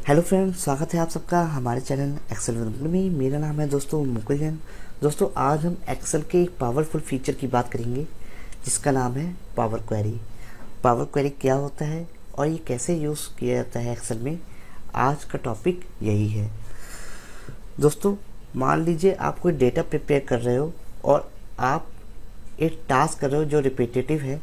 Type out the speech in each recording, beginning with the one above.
Hello friends, स्वागत है आप सबका हमारे चैनल एक्सेल विद मुकुल में। मेरा नाम है दोस्तों मुकुल जैन। दोस्तों, आज हम एक्सेल के एक पावरफुल फीचर की बात करेंगे जिसका नाम है पावर क्वेरी। पावर क्वेरी क्या होता है और ये कैसे यूज़ किया जाता है एक्सेल में, आज का टॉपिक यही है। दोस्तों, मान लीजिए आप कोई डेटा प्रिपेयर कर रहे हो और आप एक टास्क कर रहे हो जो रिपीटेटिव है,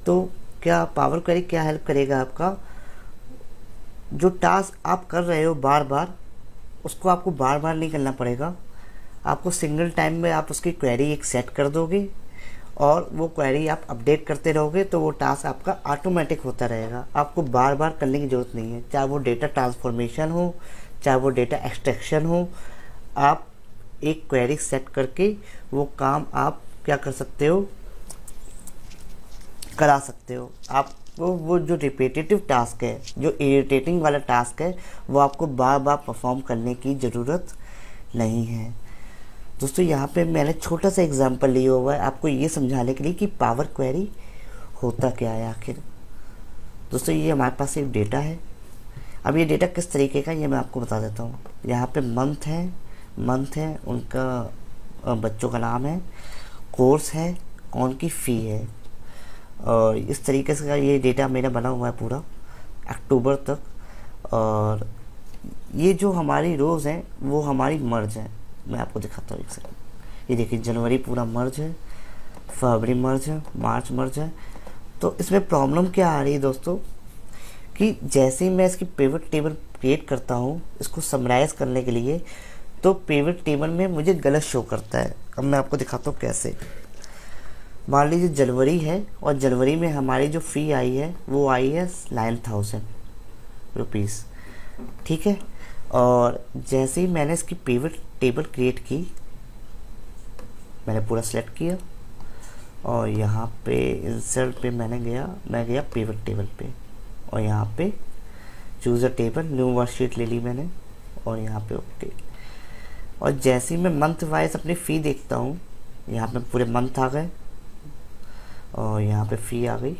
तो क्या पावर क्वेरी क्या हेल्प करेगा आपका? जो टास्क आप कर रहे हो बार बार, उसको आपको बार बार नहीं करना पड़ेगा। आपको सिंगल टाइम में आप उसकी क्वेरी एक सेट कर दोगे और वो क्वेरी आप अपडेट करते रहोगे, तो वो टास्क आपका ऑटोमेटिक होता रहेगा। आपको बार बार करने की ज़रूरत नहीं है, चाहे वो डेटा ट्रांसफॉर्मेशन हो, चाहे वो डेटा एक्सट्रैक्शन हो। आप एक क्वेरी सेट करके वो काम आप क्या कर सकते हो, करा सकते हो। आप वो जो रिपीटेटिव टास्क है, जो इरिटेटिंग वाला टास्क है, वो आपको बार बार परफॉर्म करने की ज़रूरत नहीं है। दोस्तों, यहाँ पे मैंने छोटा सा एग्जांपल लिया हुआ है आपको ये समझाने के लिए कि पावर क्वेरी होता क्या है आखिर। दोस्तों, ये हमारे पास एक डेटा है। अब ये डेटा किस तरीके का, ये मैं आपको बता देता हूँ। यहाँ पे मंथ है, उनका बच्चों का नाम है, कोर्स है, उनकी फ़ी है। और इस तरीके से का ये डेटा मेरा बना हुआ है पूरा अक्टूबर तक। और ये जो हमारी रोज़ हैं वो हमारी मर्ज है। मैं आपको दिखाता हूँ एक सेकंड। ये देखिए, जनवरी पूरा मर्ज है, फरवरी मर्ज है, मार्च मर्ज है। तो इसमें प्रॉब्लम क्या आ रही है दोस्तों, कि जैसे ही मैं इसकी पिवट टेबल क्रिएट करता हूँ इसको समराइज़ करने के लिए, तो पिवट टेबल में मुझे गलत शो करता है। अब मैं आपको दिखाता हूँ कैसे। मान लीजिए जनवरी है और जनवरी में हमारी जो फ़ी आई है वो आई है 9,000 रुपीज़, ठीक है। और जैसे ही मैंने इसकी पिवट टेबल क्रिएट की, मैंने पूरा सेलेक्ट किया और यहाँ पे इंसर्ट पे मैं गया पिवट टेबल पे, और यहाँ पे चूज़ अ टेबल, न्यू वर्कशीट ले ली मैंने, और यहाँ पे ओके। और जैसे ही मैं मंथ वाइज अपनी फ़ी देखता हूँ, यहाँ पे पूरे मंथ आ गए और यहाँ पे फ़ी आ गई।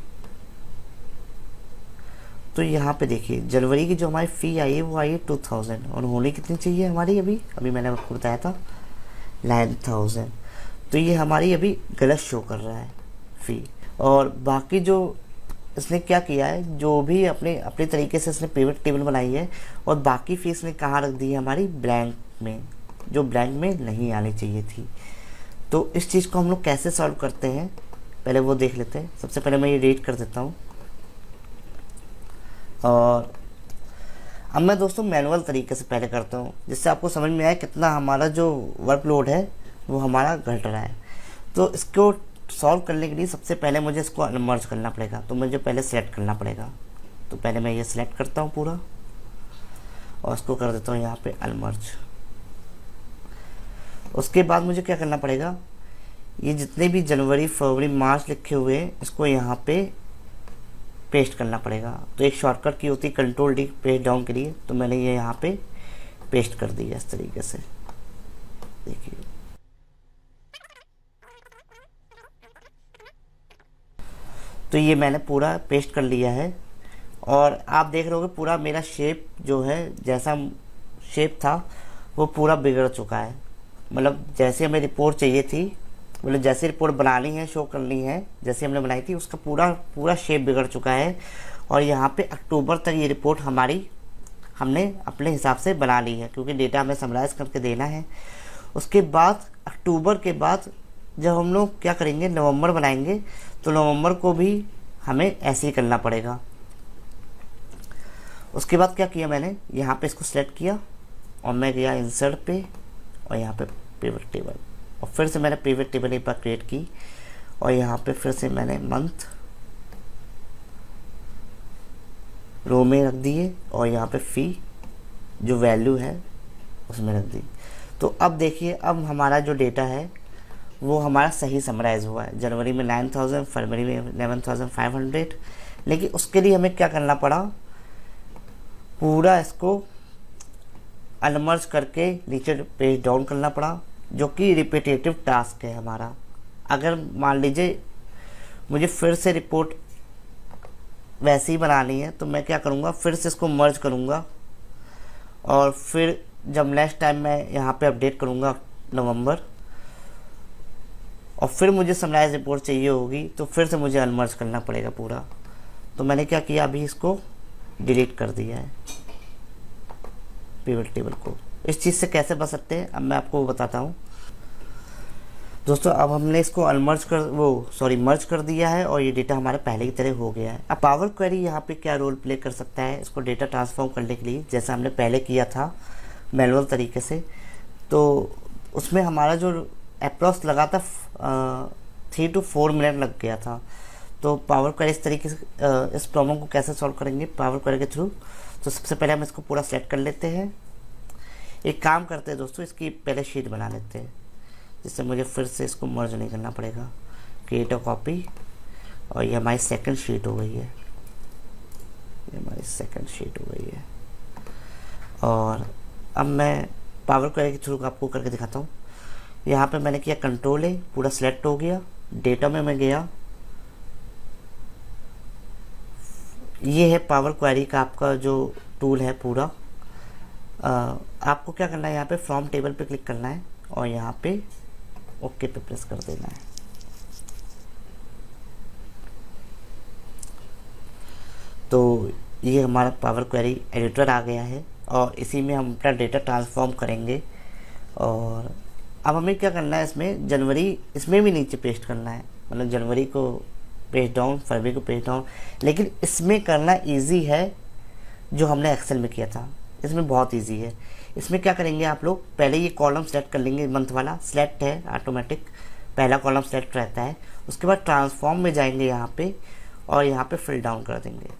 तो यहाँ पे देखिए, जनवरी की जो हमारी फ़ी आई है वो आई है 2,000, और होनी कितनी चाहिए हमारी, अभी मैंने आपको बताया था 9,000। तो ये हमारी अभी गलत शो कर रहा है फ़ी। और बाकी जो इसने क्या किया है, जो भी अपने अपने तरीके से इसने पिवट टेबल बनाई है, और बाकी फ़ी इसने कहाँ रख दी है, हमारी ब्लैंक में, जो ब्लैंक में नहीं आनी चाहिए थी। तो इस चीज़ को हम लोग कैसे सॉल्व करते हैं, पहले वो देख लेते हैं। सबसे पहले मैं ये रीड कर देता हूँ। और अब मैं दोस्तों मैनुअल तरीके से पहले करता हूँ, जिससे आपको समझ में आए कितना हमारा जो वर्कलोड है वो हमारा घट रहा है। तो इसको सॉल्व करने के लिए सबसे पहले मुझे इसको अनमर्ज करना पड़ेगा, तो मुझे पहले सेलेक्ट करना पड़ेगा। तो पहले मैं ये सिलेक्ट करता हूँ पूरा और इसको कर देता हूँ यहाँ पे अनमर्ज। उसके बाद मुझे क्या करना पड़ेगा, ये जितने भी जनवरी फरवरी मार्च लिखे हुए हैं इसको यहाँ पे पेस्ट करना पड़ेगा। तो एक शॉर्टकट की होती है कंट्रोल डी पेस्ट डाउन के लिए, तो मैंने ये यहाँ पे पेस्ट कर दिया इस तरीके से, देखिए। तो ये मैंने पूरा पेस्ट कर लिया है और आप देख रहे होगे पूरा मेरा शेप जो है, जैसा शेप था वो पूरा बिगड़ चुका है। मतलब जैसे हमें रिपोर्ट चाहिए थी, मतलब जैसे रिपोर्ट बनानी है, शो करनी है, जैसे हमने बनाई थी, उसका पूरा शेप बिगड़ चुका है। और यहाँ पे अक्टूबर तक ये रिपोर्ट हमने अपने हिसाब से बना ली है, क्योंकि डेटा हमें समराइज़ करके देना है। उसके बाद अक्टूबर के बाद जब हम लोग क्या करेंगे, नवंबर बनाएंगे, तो नवंबर को भी हमें ऐसे ही करना पड़ेगा। उसके बाद क्या किया मैंने, यहाँ पे इसको सेलेक्ट किया और मैं गया इंसर्ट पे और यहाँ पे पिवट टेबल, और फिर से मैंने पिवट टेबल एक बार क्रिएट की और यहाँ पे फिर से मैंने मंथ रो में रख दिए और यहाँ पे फ़ी जो वैल्यू है उसमें रख दी। तो अब देखिए, अब हमारा जो डेटा है वो हमारा सही समराइज हुआ है। जनवरी में 9,000, फरवरी में 11,500। लेकिन उसके लिए हमें क्या करना पड़ा, पूरा इसको अनमर्ज करके नीचे पेज डाउन करना पड़ा, जो कि रिपीटेटिव टास्क है हमारा। अगर मान लीजिए मुझे फिर से रिपोर्ट वैसे ही बनानी है, तो मैं क्या करूँगा, फिर से इसको मर्ज करूँगा और फिर जब नेक्स्ट टाइम मैं यहाँ पे अपडेट करूँगा नवंबर, और फिर मुझे समराइज रिपोर्ट चाहिए होगी, तो फिर से मुझे अनमर्ज करना पड़ेगा पूरा। तो मैंने क्या किया, अभी इसको डिलीट कर दिया है पिवट टेबल को। इस चीज़ से कैसे बच सकते हैं अब मैं आपको बताता हूँ दोस्तों। अब हमने इसको अनमर्ज मर्ज कर दिया है और ये डेटा हमारे पहले की तरह हो गया है। अब पावर क्वेरी यहाँ पे क्या रोल प्ले कर सकता है इसको डेटा ट्रांसफॉर्म करने के लिए, जैसा हमने पहले किया था मैनुअल तरीके से। तो उसमें हमारा जो अप्रॉक्स लगा था 3 to 4 मिनट लग गया था। तो पावर क्वेरी इस तरीके से इस प्रॉब्लम को कैसे सॉल्व करेंगे पावर क्वेरी के थ्रू। तो सबसे पहले हम इसको पूरा सेलेक्ट कर लेते हैं। एक काम करते हैं दोस्तों, इसकी पहले शीट बना लेते हैं, जिससे मुझे फिर से इसको मर्ज नहीं करना पड़ेगा। क्रिएट अ कॉपी, और ये हमारी सेकंड शीट हो गई है, ये हमारी सेकंड शीट हो गई है। और अब मैं पावर क्वेरी के थ्रू आपको करके दिखाता हूँ। यहाँ पे मैंने किया कंट्रोल है, पूरा सेलेक्ट हो गया। डेटा में मैं गया, ये है पावर क्वेरी का आपका जो टूल है पूरा। आपको क्या करना है, यहाँ पे फ्रॉम टेबल पे क्लिक करना है और यहाँ पे ओके पे प्रेस कर देना है। तो ये हमारा पावर क्वेरी एडिटर आ गया है और इसी में हम अपना डेटा ट्रांसफॉर्म करेंगे। और अब हमें क्या करना है, इसमें जनवरी इसमें भी नीचे पेस्ट करना है, मतलब जनवरी को पेज डाउन, फरवरी को पेज डाउन। लेकिन इसमें करना इजी है जो हमने एक्सेल में किया था, इसमें बहुत इजी है। इसमें क्या करेंगे आप लोग, पहले ये कॉलम सेलेक्ट कर लेंगे, मंथ वाला सेलेक्ट है ऑटोमेटिक, पहला कॉलम सेलेक्ट रहता है। उसके बाद ट्रांसफॉर्म में जाएंगे यहाँ पे और यहाँ पे फिल डाउन कर देंगे।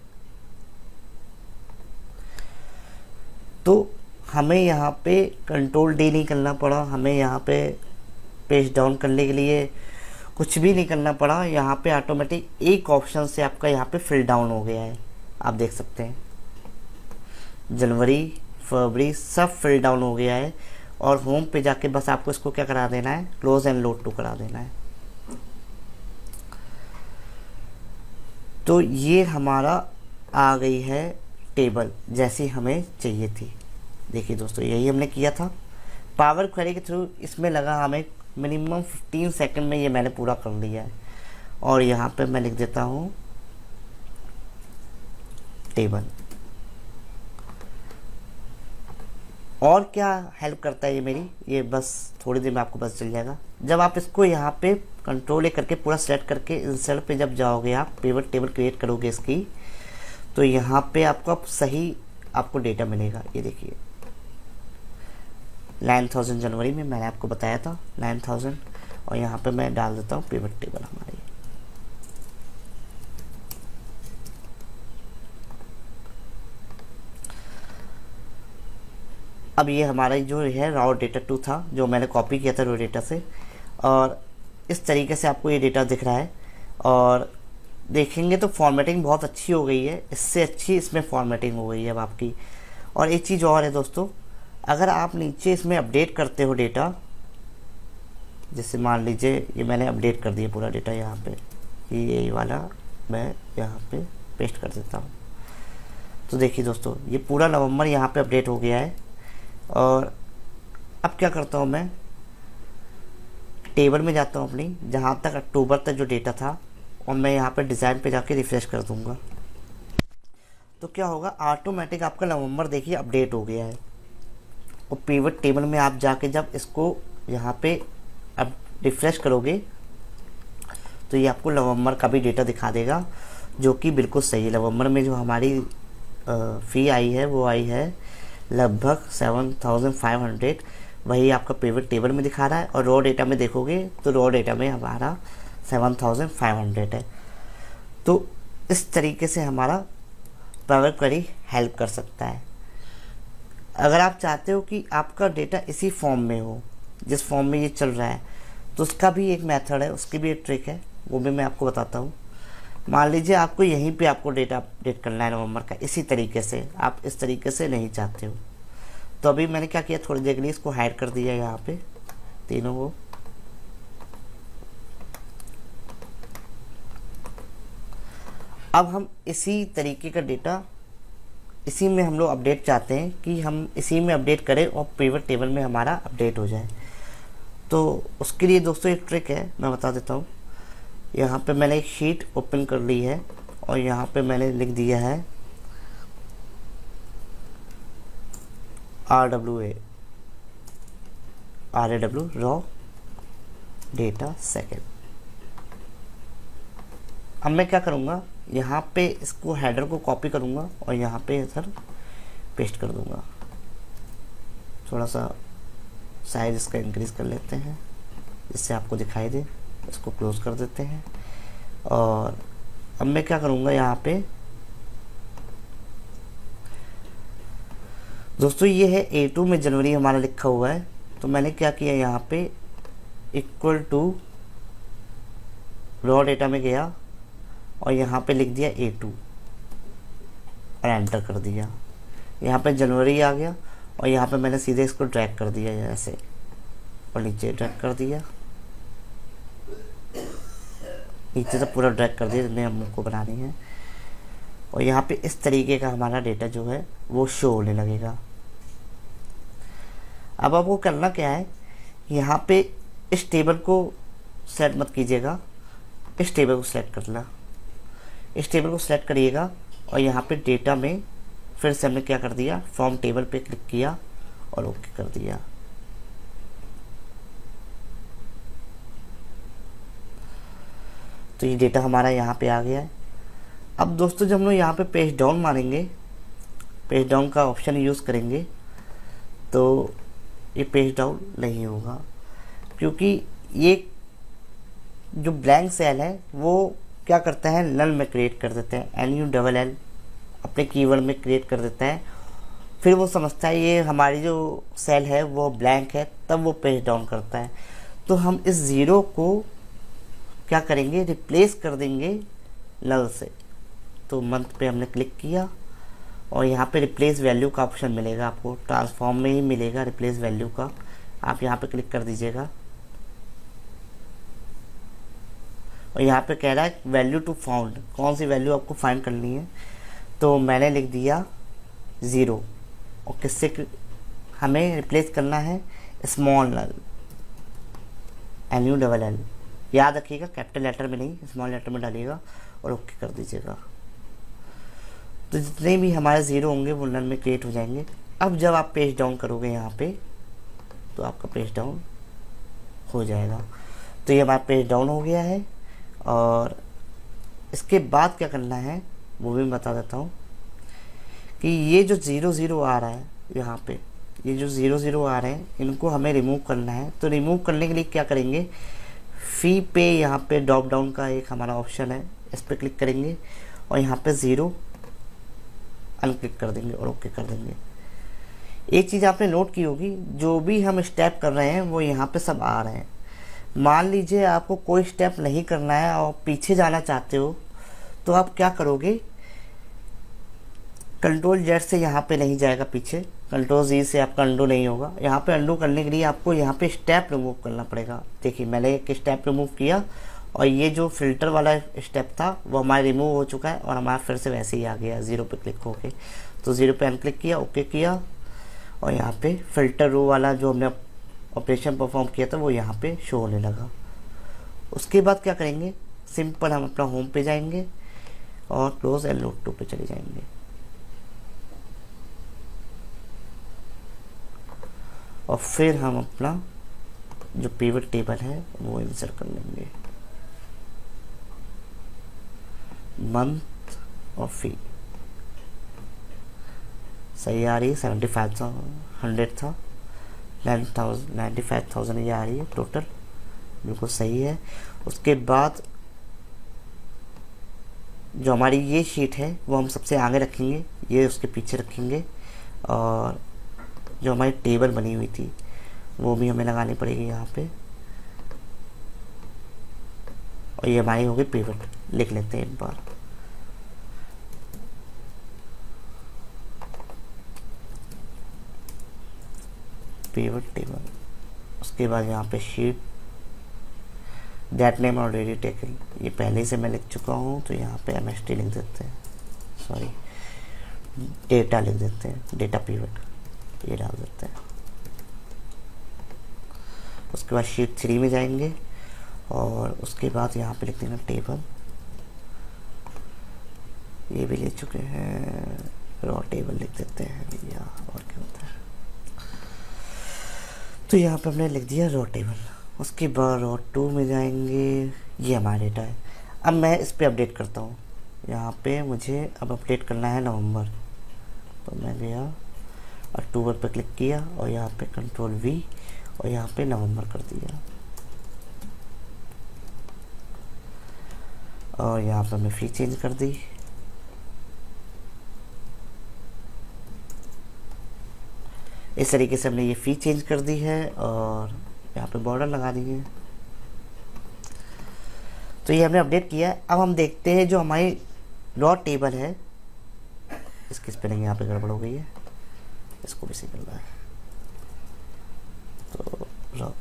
तो हमें यहाँ पे कंट्रोल डी नहीं करना पड़ा, हमें यहाँ पे पेज डाउन करने के लिए कुछ भी नहीं करना पड़ा। यहाँ पे ऑटोमेटिक एक ऑप्शन से आपका यहाँ पे फिल डाउन हो गया है, आप देख सकते हैं। जनवरी, फरवरी सब फिल डाउन हो गया है। और होम पे जाके बस आपको इसको क्या करा देना है, क्लोज एंड लोड टू करा देना है। तो ये हमारा आ गई है टेबल जैसी हमें चाहिए थी। देखिए दोस्तों, यही हमने किया था पावर क्वेरी के थ्रू। इसमें लगा हमें मिनिमम 15 सेकंड में, ये मैंने पूरा कर लिया है। और यहाँ पे मैं लिख देता हूँ टेबल। और क्या हेल्प करता है ये मेरी, ये बस थोड़ी देर में आपको पता चल जाएगा। जब आप इसको यहाँ पे कंट्रोल ए करके पूरा सेलेक्ट करके इंसर्ट पे जब जाओगे, आप पिवट टेबल क्रिएट करोगे इसकी, तो यहाँ पे आपको सही आपको डेटा मिलेगा। ये देखिए 9000 जनवरी में मैंने आपको बताया था 9000, और यहाँ पे मैं डाल देता हूँ पिवट टेबल हमारी। अब ये हमारा जो है रॉ डेटा 2 था, जो मैंने कॉपी किया था रॉ डेटा से, और इस तरीके से आपको ये डेटा दिख रहा है। और देखेंगे तो फॉर्मेटिंग बहुत अच्छी हो गई है, इससे अच्छी इसमें फॉर्मेटिंग हो गई है अब आपकी। और एक चीज़ और है दोस्तों, अगर आप नीचे इसमें अपडेट करते हो डेटा, जैसे मान लीजिए ये मैंने अपडेट कर दिया पूरा डेटा, यहाँ पे ये वाला मैं यहाँ पे पेस्ट कर देता हूँ। तो देखिए दोस्तों, ये पूरा नवंबर यहाँ पे अपडेट हो गया है। और अब क्या करता हूँ, मैं टेबल में जाता हूँ अपनी, जहाँ तक अक्टूबर तक जो डेटा था, और मैं यहाँ पे डिज़ाइन पे जाके रिफ्रेश कर दूँगा। तो क्या होगा, ऑटोमेटिक आपका नवंबर देखिए अपडेट हो गया है। और पिवट टेबल में आप जाके जब इसको यहाँ पे अब रिफ्रेश करोगे, तो ये आपको नवंबर का भी डेटा दिखा देगा, जो कि बिल्कुल सही है। नवंबर में जो हमारी फ़ी आई है वो आई है लगभग 7500, वही आपका पिवट टेबल में दिखा रहा है। और रॉ डेटा में देखोगे तो रॉ डेटा में हमारा 7500 है। तो इस तरीके से हमारा पावर क्वेरी हेल्प कर सकता है। अगर आप चाहते हो कि आपका डेटा इसी फॉर्म में हो जिस फॉर्म में ये चल रहा है, तो उसका भी एक मेथड है, उसकी भी एक ट्रिक है, वो भी मैं आपको बताता हूँ। मान लीजिए आपको यहीं पे आपको डेटा अपडेट करना है नवंबर का, इसी तरीके से, आप इस तरीके से नहीं चाहते हो, तो अभी मैंने क्या किया, थोड़ी देर के लिए इसको हाइड कर दिया यहाँ पे तीनों को। अब हम इसी तरीके का डेटा इसी में हम लोग अपडेट चाहते हैं कि हम इसी में अपडेट करें और पिवट टेबल में हमारा अपडेट हो जाए। तो उसके लिए दोस्तों एक ट्रिक है, मैं बता देता हूँ। यहाँ पे मैंने एक शीट ओपन कर ली है और यहाँ पे मैंने लिख दिया है RAW रॉ डेटा सेकेंड। अब मैं क्या करूँगा, यहाँ पे इसको हेडर को कॉपी करूँगा और यहाँ पे इधर पेस्ट कर दूँगा। थोड़ा सा साइज इसका इंक्रीज कर लेते हैं जिससे आपको दिखाई दे। इसको क्लोज कर देते हैं और अब मैं क्या करूँगा, यहाँ पे दोस्तों ये है A2 में जनवरी हमारा लिखा हुआ है, तो मैंने क्या किया, यहाँ पे इक्वल टू रॉ डेटा में गया और यहाँ पे लिख दिया A2 और एंटर कर दिया। यहाँ पे जनवरी आ गया और यहाँ पे मैंने सीधे इसको ड्रैग कर दिया ऐसे और नीचे ड्रैग कर दिया, नीचे से पूरा ड्रैग कर दिया जितने हमको बनानी है। और यहाँ पे इस तरीके का हमारा डेटा जो है वो शो होने लगेगा। अब आपको करना क्या है, यहाँ पे इस टेबल को सेलेक्ट मत कीजिएगा, इस टेबल को सेलेक्ट करना, इस टेबल को सेलेक्ट करिएगा और यहाँ पे डेटा में फिर से हमने क्या कर दिया, फ्रॉम टेबल पे क्लिक किया और ओके कर दिया। तो ये डेटा हमारा यहाँ पे आ गया है। अब दोस्तों जब हम लोग यहाँ पे पेज डाउन मारेंगे, पेज डाउन का ऑप्शन यूज़ करेंगे, तो ये पेज डाउन नहीं होगा क्योंकि ये जो ब्लैंक सेल है वो क्या करता है, नल में क्रिएट कर देते हैं, NULL अपने कीवर्ड में क्रिएट कर देता है। फिर वो समझता है ये हमारी जो सेल है वो ब्लैंक है, तब वो पेज डाउन करता है। तो हम इस ज़ीरो को क्या करेंगे, रिप्लेस कर देंगे नल से। तो मंथ पे हमने क्लिक किया और यहाँ पे रिप्लेस वैल्यू का ऑप्शन मिलेगा, आपको ट्रांसफॉर्म में ही मिलेगा रिप्लेस वैल्यू का। आप यहाँ पे क्लिक कर दीजिएगा और यहाँ पे कह रहा है वैल्यू टू फाउंड, कौन सी वैल्यू आपको फाइंड करनी है। तो मैंने लिख दिया 0 और किससे हमें रिप्लेस करना है, स्मॉल नल, NULL। याद रखिएगा कैपिटल लेटर में नहीं, स्मॉल लेटर में डालिएगा और ओके कर दीजिएगा। तो जितने भी हमारे 0 होंगे वो नल में क्रिएट हो जाएंगे। अब जब आप पेज डाउन करोगे यहाँ पे तो आपका पेज डाउन हो जाएगा। तो ये हमारा पेज डाउन हो गया है। और इसके बाद क्या करना है वो भी मैं बता देता हूँ कि ये जो 0 आ रहा है यहाँ पे, ये जो 0 आ रहे हैं इनको हमें रिमूव करना है। तो रिमूव करने के लिए क्या करेंगे, फी पे यहाँ पे ड्रॉप डाउन का एक हमारा ऑप्शन है, इस पर क्लिक करेंगे और यहाँ पे 0 अनक्लिक कर देंगे और ओके कर देंगे। एक चीज़ आपने नोट की होगी, जो भी हम स्टेप कर रहे हैं वो यहाँ पे सब आ रहे हैं। मान लीजिए आपको कोई स्टेप नहीं करना है और पीछे जाना चाहते हो तो आप क्या करोगे, कंट्रोल Z से यहाँ पे नहीं जाएगा पीछे, कंट्रोल Z से आपका अंडू नहीं होगा। यहाँ पे अंडू करने के लिए आपको यहाँ पे स्टेप रिमूव करना पड़ेगा। देखिए मैंने एक स्टेप रिमूव किया और ये जो फिल्टर वाला स्टेप था वो हमारा रिमूव हो चुका है और हमारा फिर से वैसे ही आ गया 0 पे क्लिक होके। तो 0 पे अनक्लिक किया, ओके किया और यहाँ पे फिल्टर रो वाला जो हमने ऑपरेशन परफॉर्म किया था वो यहाँ पे शो होने लगा। उसके बाद क्या करेंगे, सिंपल हम अपना होम पे जाएंगे और क्लोज एंड लोड टू पे चले जाएंगे। और फिर हम अपना जो पिवट टेबल है वो इंसर्ट कर लेंगे, मंथ और फी सही आ रही है, 75,100 था, 95,000 ये आ रही है टोटल, बिल्कुल सही है। उसके बाद जो हमारी ये शीट है वो हम सबसे आगे रखेंगे, ये उसके पीछे रखेंगे और जो हमारी टेबल बनी हुई थी वो भी हमें लगानी पड़ेगी यहाँ पे। और ये हमारी होगी पिवट, लिख लेते हैं एक बार, पिवट टेबल। उसके बाद यहाँ पे sheet that name already taken, ये पहले से मैं लिख चुका हूँ तो यहाँ पे MST लिख देते हैं, सॉरी डेटा लिख देते हैं, डेटा पिवट ये डाल देते हैं। उसके बाद शीट 3 में जाएंगे और उसके बाद यहाँ पे लिख देंगे टेबल, ये भी ले चुके हैं, रॉ टेबल लिख देते हैं भैया, और क्या होता है। तो यहाँ पे हमने लिख दिया रॉ टेबल। उसके बाद रॉ 2 में जाएंगे, ये हमारा डेटा है। अब मैं इस पर अपडेट करता हूँ। यहाँ पे मुझे अब अपडेट करना है नवंबर, तो मैं गया अक्टूबर पे क्लिक किया और यहाँ पे कंट्रोल V और यहाँ पे नवंबर कर दिया और यहाँ पे मैं फी चेंज कर दी। इस तरीके से हमने ये फी चेंज कर दी है और यहाँ पे बॉर्डर लगा दी है। तो ये हमने अपडेट किया है। अब हम देखते हैं जो हमारी रॉ टेबल है, इसकी स्पेलिंग यहाँ पे गड़बड़ हो गई है, इसको भी सही करना है। तो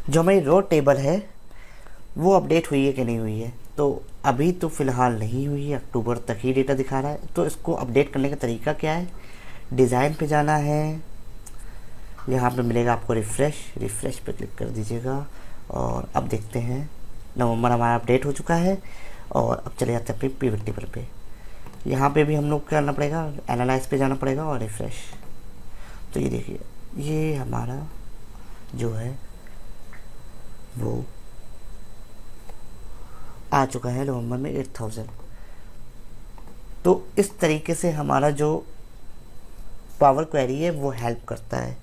जो हमारी रॉ टेबल है वो अपडेट हुई है कि नहीं हुई है, तो अभी तो फ़िलहाल नहीं हुई है, अक्टूबर तक ही डेटा दिखा रहा है। तो इसको अपडेट करने का तरीका क्या है, डिज़ाइन पे जाना है, यहाँ पे मिलेगा आपको रिफ़्रेश पे क्लिक कर दीजिएगा और अब देखते हैं नवंबर हमारा अपडेट हो चुका है। और अब चले जाते हैं अपनी पिवट टेबल पे। यहाँ पे भी हम लोग क्या करना पड़ेगा, एनालाइज पे जाना पड़ेगा और रिफ़्रेश। तो ये देखिए ये हमारा जो है वो आ चुका है नवंबर में 8000। तो इस तरीके से हमारा जो पावर क्वेरी है वो हेल्प करता है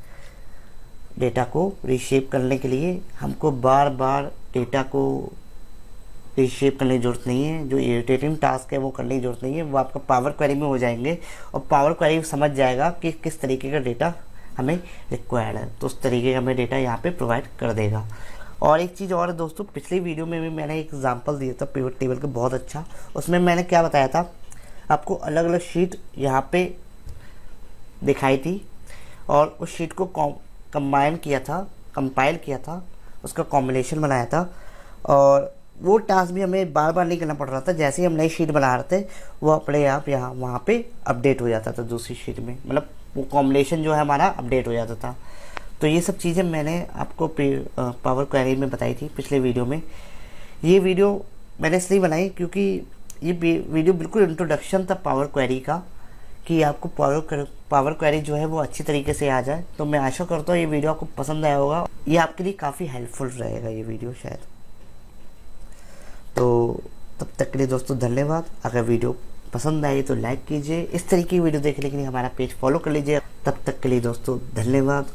डेटा को रीशेप करने के लिए। हमको बार बार डेटा को रीशेप करने की ज़रूरत नहीं है, जो इरिटेटिंग टास्क है वो करने की ज़रूरत नहीं है, वो आपका पावर क्वेरी में हो जाएंगे और पावर क्वेरी समझ जाएगा कि किस तरीके का डेटा हमें रिक्वायर्ड है, तो उस तरीके का हमें डेटा यहाँ पे प्रोवाइड कर देगा। और एक चीज़ और है दोस्तों, पिछली वीडियो में भी मैंने एक एग्जांपल दिया था पिवट टेबल का बहुत अच्छा। उसमें मैंने क्या बताया था, आपको अलग अलग शीट यहाँ पे दिखाई थी और उस शीट को कंपाइल किया था, उसका कॉम्बिनेशन बनाया था और वो टास्क भी हमें बार बार नहीं करना पड़ रहा था। जैसे ही हम नई शीट बना रहे थे वो अपने आप यहाँ वहाँ पे अपडेट हो जाता था दूसरी शीट में, मतलब वो कॉम्बिनेशन जो है हमारा अपडेट हो जाता था। तो ये सब चीज़ें मैंने आपको पावर क्वेरी में बताई थी पिछले वीडियो में। ये वीडियो मैंने इसलिए बनाई क्योंकि ये वीडियो बिल्कुल इंट्रोडक्शन था पावर क्वेरी का, कि आपको पावर क्वेरी जो है वो अच्छी तरीके से आ जाए। तो मैं आशा करता हूँ ये वीडियो आपको पसंद आया होगा, ये आपके लिए काफ़ी हेल्पफुल रहेगा ये वीडियो शायद। तो तब तक के लिए दोस्तों धन्यवाद। अगर वीडियो पसंद आई तो लाइक कीजिए, इस तरीके की वीडियो देखने के लिए हमारा पेज फॉलो कर लीजिए। तब तक के लिए दोस्तों धन्यवाद।